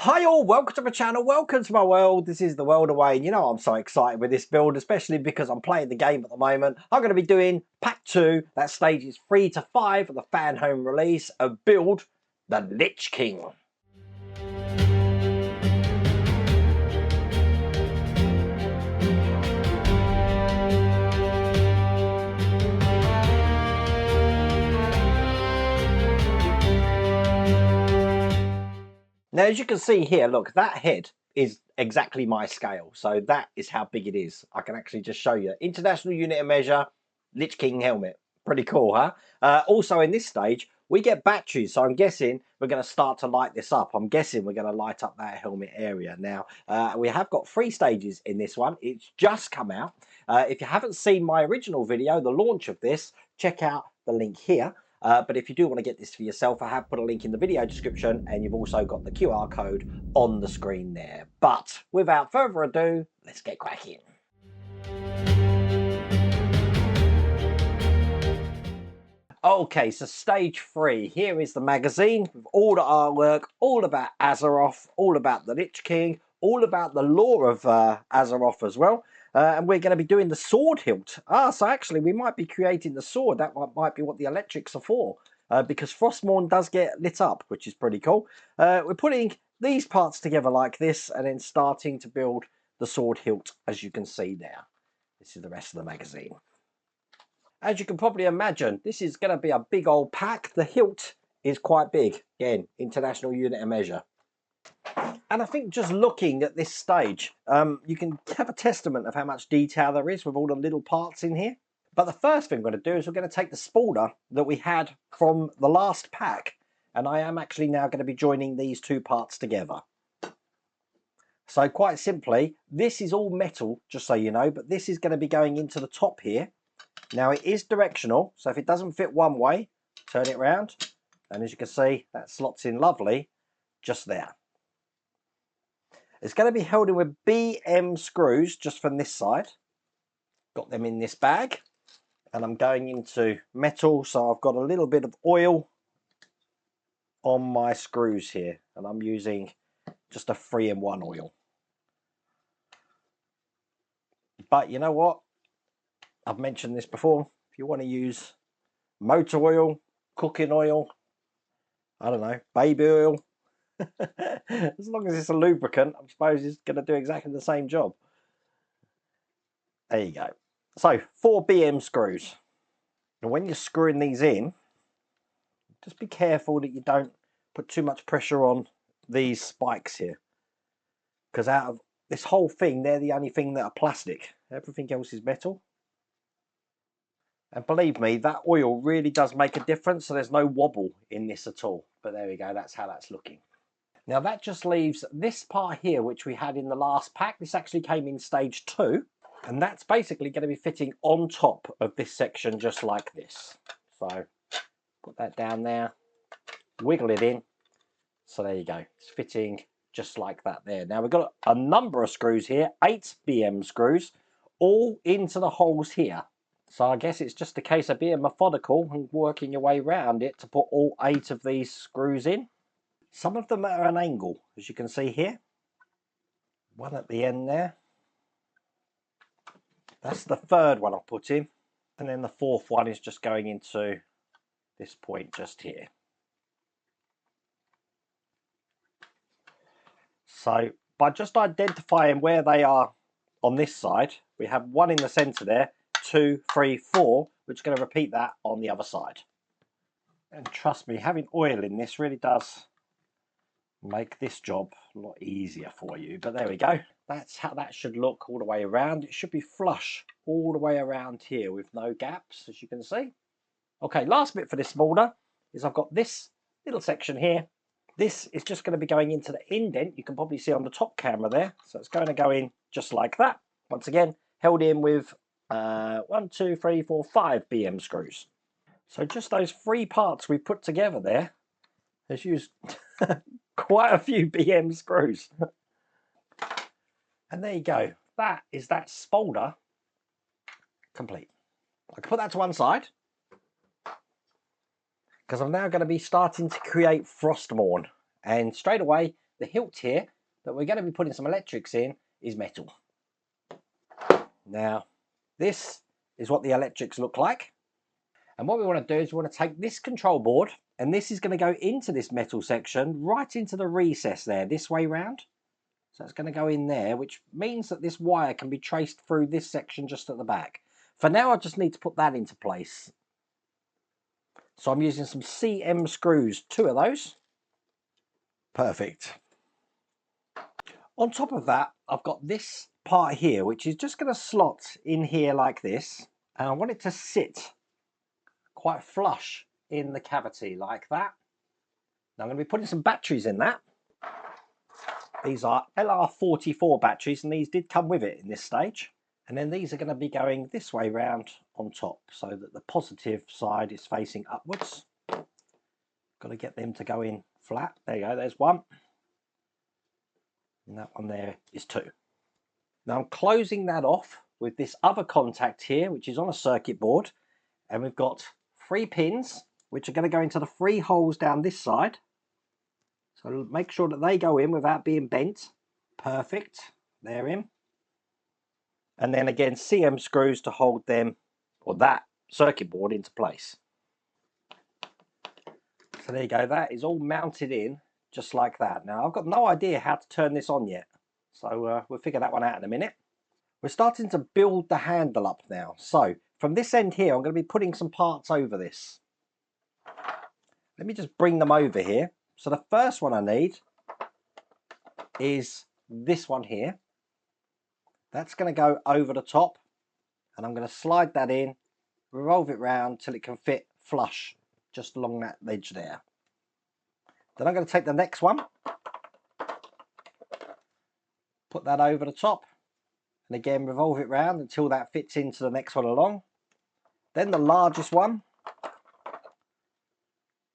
Hi all, welcome to my channel, welcome to my world. This is the world away, and you know I'm so excited with this build, especially because I'm playing the game at the moment. I'm going to be doing pack 2, that stage is 3 to 5 of the Fanhome release, of build the Lich King. Now, as you can see here, look, that head is exactly my scale. So that is how big it is. I can actually just show you. International unit of measure, Lich King helmet. Pretty cool, huh? Also, in this stage, we get batteries. So I'm guessing we're going to start to light this up. I'm guessing we're going to light up that helmet area. Now, we have got 3 stages in this one. It's just come out. If you haven't seen my original video, the launch of this, check out the link here. But if you do want to get this for yourself, I have put a link in the video description, and you've also got the QR code on the screen there. But without further ado, let's get cracking. Okay, so stage 3. Here is the magazine with all the artwork, all about Azeroth, all about the Lich King, all about the lore of Azeroth as well. And we're going to be doing the sword hilt. So actually we might be creating the sword. That might be what the electrics are for. Because Frostmourne does get lit up, which is pretty cool. We're putting these parts together like this and then starting to build the sword hilt, as you can see there. This is the rest of the magazine. As you can probably imagine, this is going to be a big old pack. The hilt is quite big. Again, international unit of measure. And I think just looking at this stage, you can have a testament of how much detail there is with all the little parts in here. But the first thing we're going to do is we're going to take the spawner that we had from the last pack. And I am actually now going to be joining these 2 parts together. So quite simply, this is all metal, just so you know, but this is going to be going into the top here. Now it is directional, so if it doesn't fit one way, turn it around. And as you can see, that slots in lovely just there. It's going to be held in with BM screws just from this side. Got them in this bag. And I'm going into metal, so I've got a little bit of oil on my screws here. And I'm using just a 3-in-1 oil. But you know what? I've mentioned this before. If you want to use motor oil, cooking oil, I don't know, baby oil, as long as it's a lubricant, I suppose it's going to do exactly the same job. There you go. So 4 BM screws. And when you're screwing these in, just be careful that you don't put too much pressure on these spikes here. Because out of this whole thing, they're the only thing that are plastic. Everything else is metal. And believe me, that oil really does make a difference, so there's no wobble in this at all. But there we go, that's how that's looking. Now that just leaves this part here, which we had in the last pack. This actually came in stage 2, and that's basically going to be fitting on top of this section just like this. So put that down there, wiggle it in. So there you go, it's fitting just like that there. Now we've got a number of screws here, 8 BM screws, all into the holes here. So I guess it's just a case of being methodical and working your way around it to put all 8 of these screws in. Some of them are at an angle, as you can see here. One at the end there. That's the 3rd one I'll put in. And then the 4th one is just going into this point just here. So by just identifying where they are on this side, we have 1 in the centre there, 2, 3, 4, which is going to repeat that on the other side. And trust me, having oil in this really does make this job a lot easier for you. But there we go. That's how that should look all the way around. It should be flush all the way around here with no gaps, as you can see. Okay, last bit for this molder is I've got this little section here. This is just going to be going into the indent. You can probably see on the top camera there. So it's going to go in just like that. Once again, held in with 1, 2, 3, 4, 5 BM screws. So just those 3 parts we put together there has used quite a few BM screws. And there you go. That is that spolder complete. I can put that to one side because I'm now going to be starting to create Frostmourne. And straight away, the hilt here that we're going to be putting some electrics in is metal. Now, this is what the electrics look like. And what we want to do is we want to take this control board, and this is going to go into this metal section, right into the recess there, this way round. So it's going to go in there, which means that this wire can be traced through this section just at the back. For now, I just need to put that into place. So I'm using some CM screws, 2 of those. Perfect. On top of that, I've got this part here, which is just going to slot in here like this. And I want it to sit quite flush in the cavity like that. Now I'm going to be putting some batteries in that. These are LR44 batteries, and these did come with it in this stage. And then these are going to be going this way round on top, so that the positive side is facing upwards. Got to get them to go in flat. There you go, there's one. And that one there is 2. Now I'm closing that off with this other contact here, which is on a circuit board. And we've got 3 pins, which are going to go into the 3 holes down this side. So make sure that they go in without being bent. Perfect. They're in. And then again, CM screws to hold them, or that circuit board, into place. So there you go. That is all mounted in just like that. Now, I've got no idea how to turn this on yet. So we'll figure that one out in a minute. We're starting to build the handle up now. So from this end here, I'm going to be putting some parts over this. Let me just bring them over here. So the first one I need is this one here. That's going to go over the top, and I'm going to slide that in, revolve it round till it can fit flush just along that edge there. Then I'm going to take the next one, put that over the top, and again revolve it round until that fits into the next one along. Then the largest one,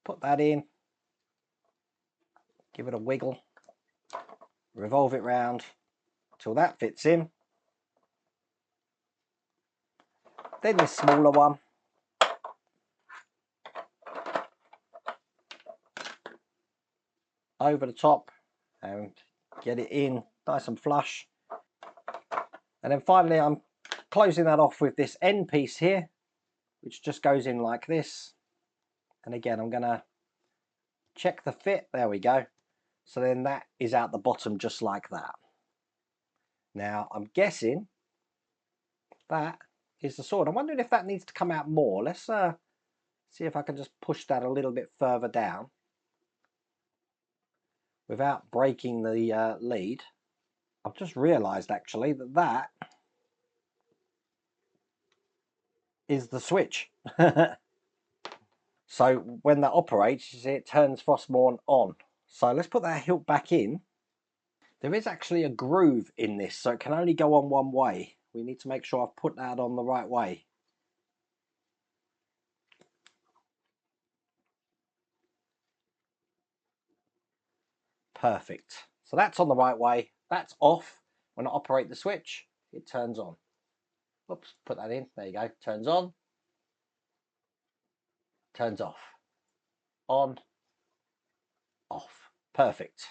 put that in, give it a wiggle, revolve it round till that fits in. Then the smaller one, over the top and get it in nice and flush. And then finally I'm closing that off with this end piece here, which just goes in like this. And again, I'm going to check the fit. There we go. So then that is out the bottom just like that. Now I'm guessing that is the sword. I'm wondering if that needs to come out more. Let's see if I can just push that a little bit further down without breaking the lead. I've just realised actually that that is the switch. So when that operates, you see it turns Frostmourne on. So let's put that hilt back in. There is actually a groove in this, so it can only go on one way. We need to make sure I've put that on the right way. Perfect. So that's on the right way. That's off. When I operate the switch, it turns on. Oops, put that in. There you go. Turns on. Turns off. On. Off. Perfect.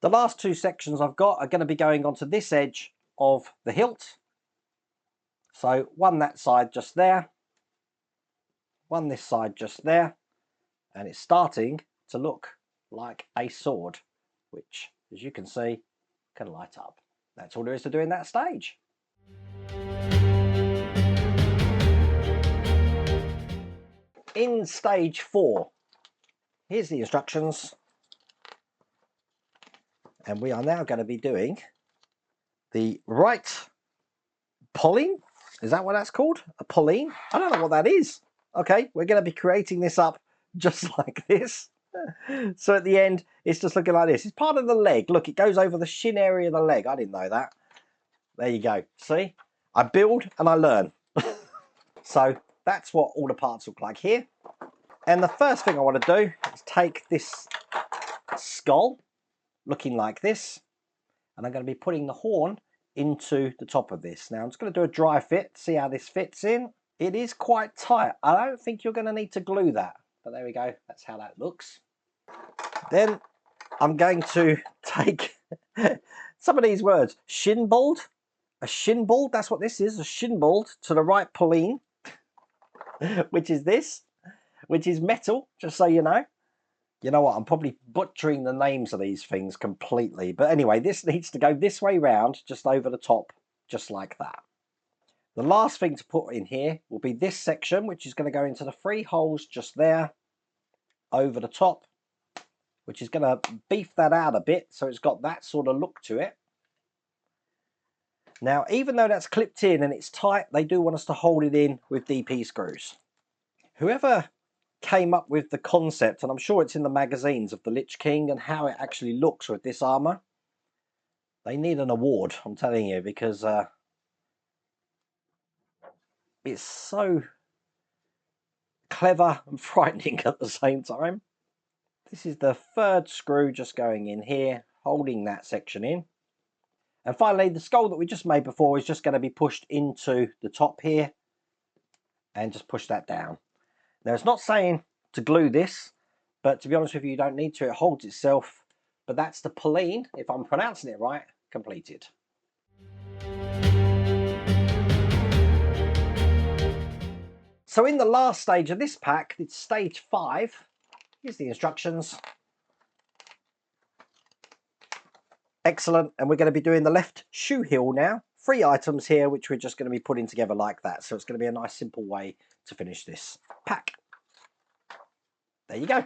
The last 2 sections I've got are going to be going onto this edge of the hilt. So one that side just there. One this side just there. And it's starting to look like a sword, which, as you can see, can light up. That's all there is to do in that stage. In stage 4, here's the instructions. And we are now going to be doing the right Poleyn. Is that what that's called? A Poleyn? I don't know what that is. Okay, we're going to be creating this up just like this. So at the end, it's just looking like this. It's part of the leg. Look, it goes over the shin area of the leg. I didn't know that. There you go. See? I build and I learn. So that's what all the parts look like here. And the first thing I want to do is take this skull, looking like this, and I'm going to be putting the horn into the top of this. Now I'm just going to do a dry fit, see how this fits in. It is quite tight. I don't think you're going to need to glue that, but there we go. That's how that looks. Then I'm going to take some of these words. Shinbold, a shinbold, that's what this is, a shinbold to the right Poleyn, which is this, which is metal, just so you know. You know what, I'm probably butchering the names of these things completely. But anyway, this needs to go this way round, just over the top, just like that. The last thing to put in here will be this section, which is going to go into the 3 holes just there, over the top, which is going to beef that out a bit, so it's got that sort of look to it. Now, even though that's clipped in and it's tight, they do want us to hold it in with DP screws. Whoever came up with the concept, and I'm sure it's in the magazines, of the Lich King and how it actually looks with this armor, they need an award, I'm telling you, because it's so clever and frightening at the same time. This is the 3rd screw just going in here, holding that section in. And finally, the skull that we just made before is just going to be pushed into the top here and just push that down. Now, it's not saying to glue this, but to be honest with you, you don't need to. It holds itself. But that's the Poleyn, if I'm pronouncing it right, completed. So in the last stage of this pack, it's stage 5. Here's the instructions. Excellent. And we're going to be doing the left shoe heel now. 3 items here, which we're just going to be putting together like that. So it's going to be a nice simple way to finish this pack. There you go.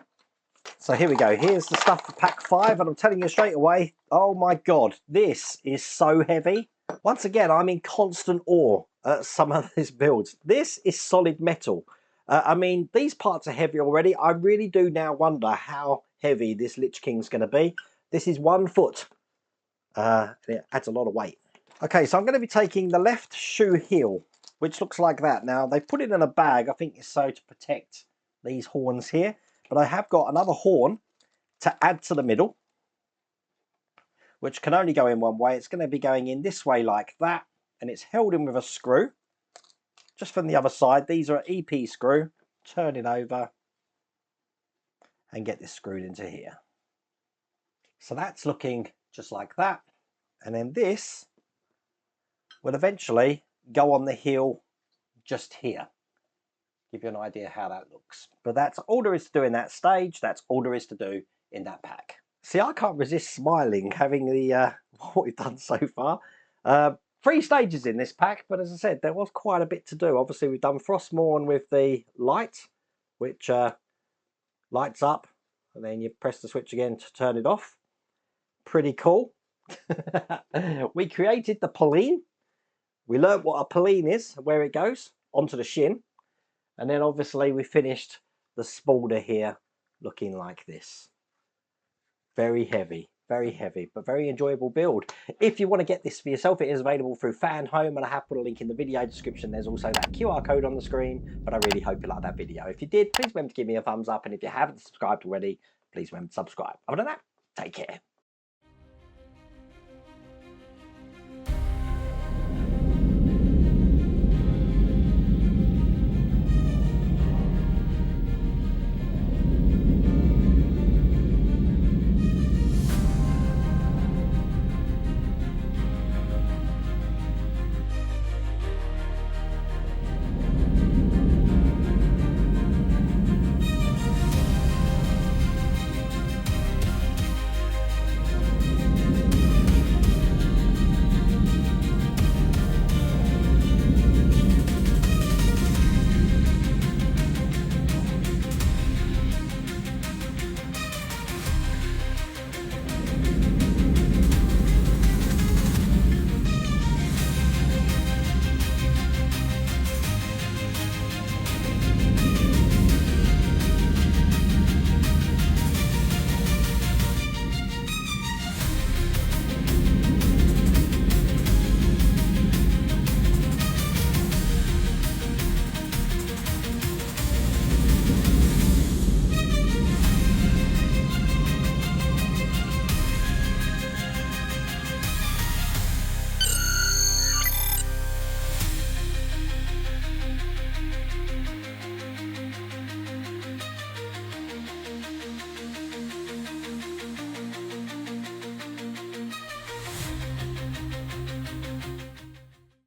So here we go. Here's the stuff for pack 5. And I'm telling you straight away, oh my God, this is so heavy. Once again, I'm in constant awe at some of these builds. This is solid metal. I mean, these parts are heavy already. I really do now wonder how heavy this Lich King's going to be. This is 1 foot. It adds a lot of weight. Okay, so I'm going to be taking the left shoe heel, which looks like that. Now, they've put it in a bag. I think it's so to protect these horns here. But I have got another horn to add to the middle, which can only go in one way. It's going to be going in this way like that. And it's held in with a screw. Just from the other side, these are an EP screw. Turn it over and get this screwed into here. So that's looking just like that. And then this will eventually go on the heel just here. Give you an idea how that looks. But that's all there is to do in that stage. That's all there is to do in that pack. See, I can't resist smiling having the what we've done so far. 3 stages in this pack, but as I said, there was quite a bit to do. Obviously, we've done Frostmourne with the light, which lights up, and then you press the switch again to turn it off. Pretty cool. We created the Poleyn. We learnt what a Poleyn is, where it goes, onto the shin. And then obviously we finished the spalder here looking like this. Very heavy, but very enjoyable build. If you want to get this for yourself, it is available through Fanhome, and I have put a link in the video description. There's also that QR code on the screen, but I really hope you liked that video. If you did, please remember to give me a thumbs up, and if you haven't subscribed already, please remember to subscribe. Other than that, take care.